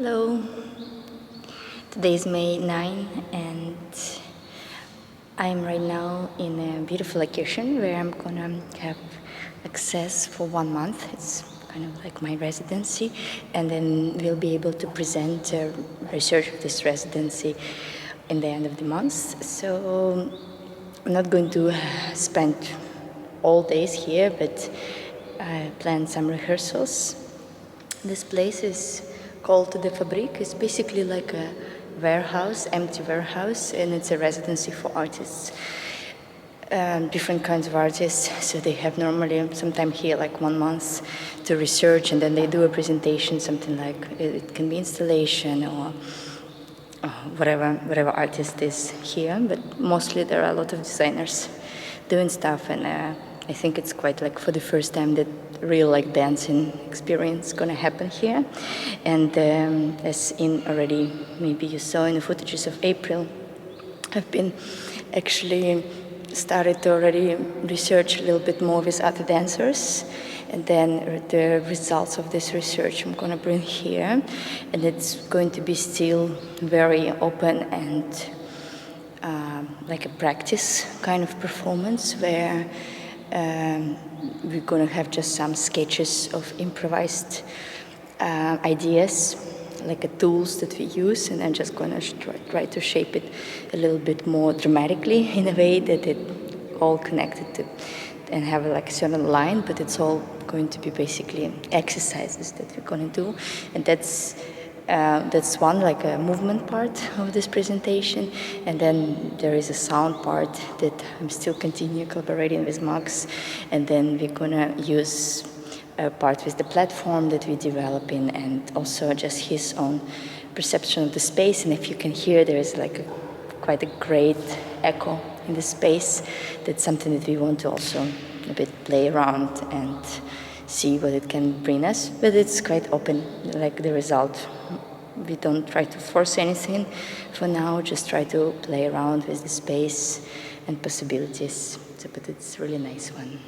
Hello. Today is May 9 and I'm right now in a beautiful location where I'm gonna have access for 1 month. It's kind of like my residency, and then we'll be able to present research of this residency in the end of the month. So I'm not going to spend all days here, but I plan some rehearsals. This place is called the Fabriek. It's basically like a warehouse, empty warehouse, and it's a residency for artists, different kinds of artists. So they have normally sometime here like 1 month to research, and then they do a presentation, something like it can be installation or whatever artist is here. But mostly there are a lot of designers doing stuff, and I think it's quite like for the first time that real like dancing experience gonna happen here. And as in already maybe you saw in the footages of April, I've been actually started to already research a little bit more with other dancers, and then the results of this research I'm gonna bring here, and it's going to be still very open and like a practice kind of performance where we're going to have just some sketches of improvised ideas, like tools that we use, and I'm just going to try to shape it a little bit more dramatically in a way that it all connected to and have like a certain line, but it's all going to be basically exercises that we're going to do. And that's one, like a movement part of this presentation, and then there is a sound part that I'm still continue collaborating with Max, and then we're gonna use a part with the platform that we're developing, and also just his own perception of the space. And if you can hear, there is like quite a great echo in the space. That's something that we want to also a bit play around and see what it can bring us, but it's quite open, like the result. We don't try to force anything for now, just try to play around with the space and possibilities. So, but it's a really nice one.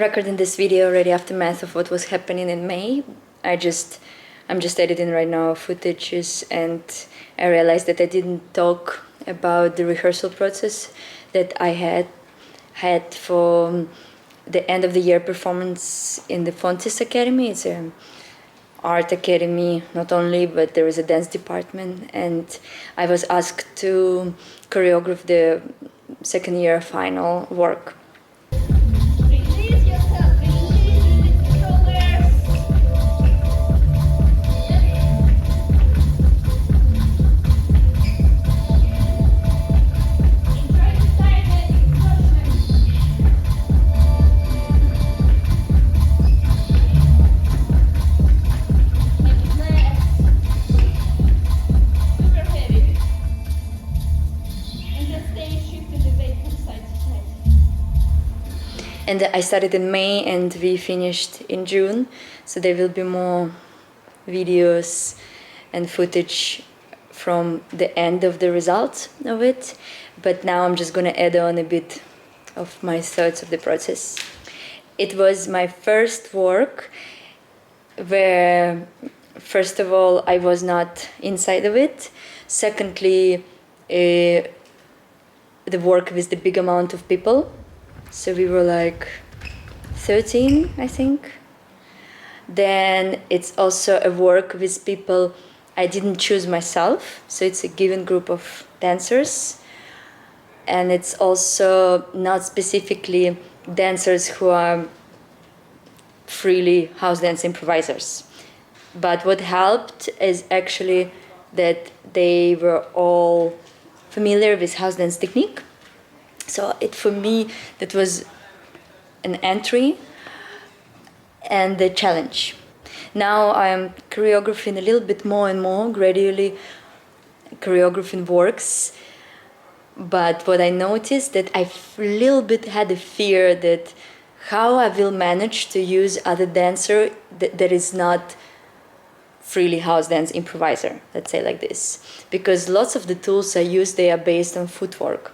recording this video already aftermath of what was happening in May. I'm just editing right now footages, and I realized that I didn't talk about the rehearsal process that I had for the end of the year performance in the Fontys Academy. It's an art academy, not only, but there is a dance department, and I was asked to choreograph the second year final work. Release yourself, release the shoulders. Enjoy the silent explosion. Make it less super heavy. And just stay shifting the weight from side to side. And I started in May and we finished in June, so there will be more videos and footage from the end of the result of it. But now I'm just gonna add on a bit of my thoughts of the process. It was my first work where, first of all, I was not inside of it. Secondly, the work with the big amount of people. So we were like 13, I think. Then it's also a work with people I didn't choose myself. So it's a given group of dancers. And it's also not specifically dancers who are freely house dance improvisers. But what helped is actually that they were all familiar with house dance technique. So for me, that was an entry and the challenge. Now I'm choreographing a little bit more and more, gradually choreographing works. But what I noticed that I a little bit had a fear that how I will manage to use other dancer that is not freely house dance improviser, let's say like this. Because lots of the tools I use, they are based on footwork.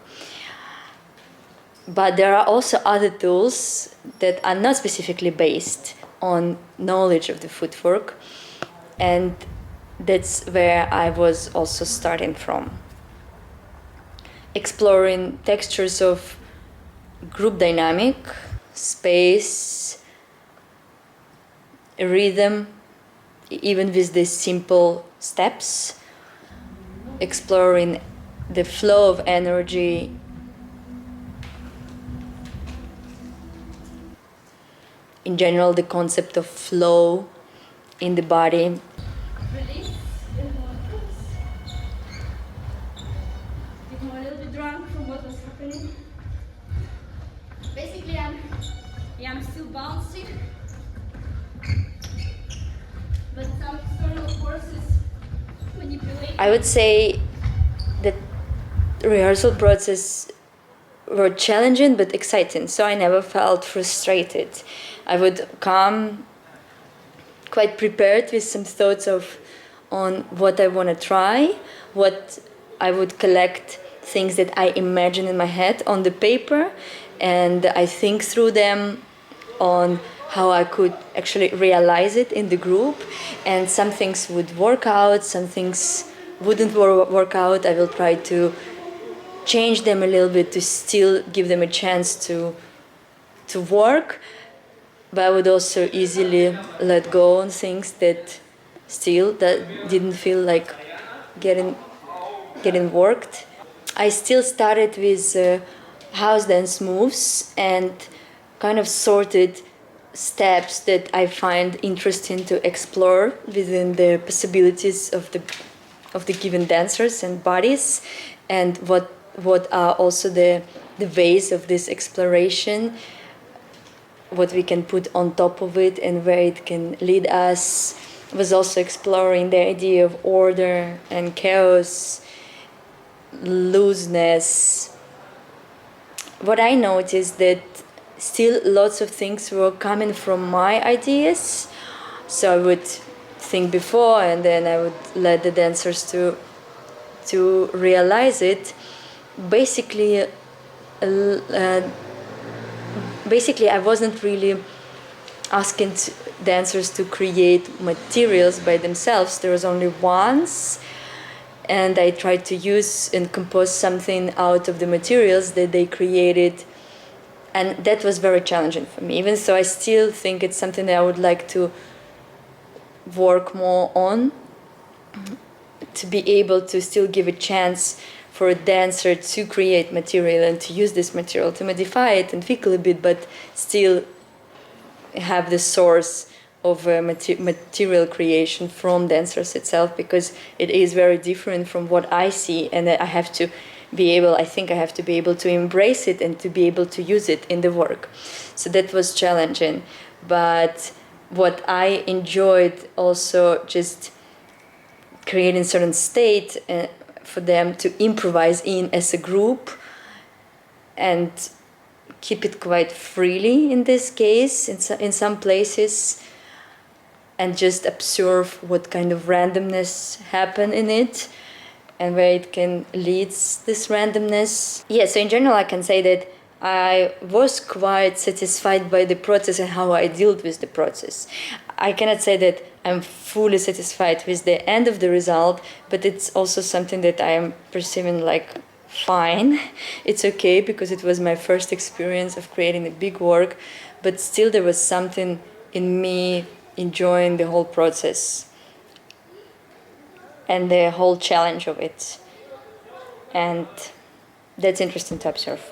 But there are also other tools that are not specifically based on knowledge of the footwork, and that's where I was also starting from. Exploring textures of group dynamic, space, rhythm, even with the simple steps. Exploring the flow of energy. In general, the concept of flow in the body. Release. Get more a little bit drunk from what was happening. Basically, I'm still bouncing, but some external forces manipulate. I would say that rehearsal process were challenging but exciting, so I never felt frustrated. I would come quite prepared with some thoughts on what I want to try, what I would collect things that I imagine in my head on the paper, and I think through them on how I could actually realize it in the group. And some things would work out, some things wouldn't work out. I will try to change them a little bit to still give them a chance to work, but I would also easily let go on things that didn't feel like getting worked. I still started with house dance moves and kind of sorted steps that I find interesting to explore within the possibilities of the given dancers and bodies, and what are also the ways of this exploration, what we can put on top of it and where it can lead us. I was also exploring the idea of order and chaos, looseness. What I noticed that still lots of things were coming from my ideas, so I would think before and then I would let the dancers to realize it. Basically, basically I wasn't really asking dancers to create materials by themselves. There was only once, and I tried to use and compose something out of the materials that they created, and that was very challenging for me, even though I still think it's something that I would like to work more on, to be able to still give a chance for a dancer to create material and to use this material to modify it and tweak a little bit, but still have the source of material creation from dancers itself, because it is very different from what I see, and I have to be able, I think I have to be able to embrace it and to be able to use it in the work. So that was challenging. But what I enjoyed also, just creating certain state for them to improvise in as a group and keep it quite freely in this case, in some places, and just observe what kind of randomness happen in it and where it can lead this randomness. Yeah, so in general I can say that I was quite satisfied by the process and how I dealt with the process. I cannot say that I'm fully satisfied with the end of the result, but it's also something that I am perceiving like fine. It's okay, because it was my first experience of creating a big work, but still there was something in me enjoying the whole process and the whole challenge of it. And that's interesting to observe.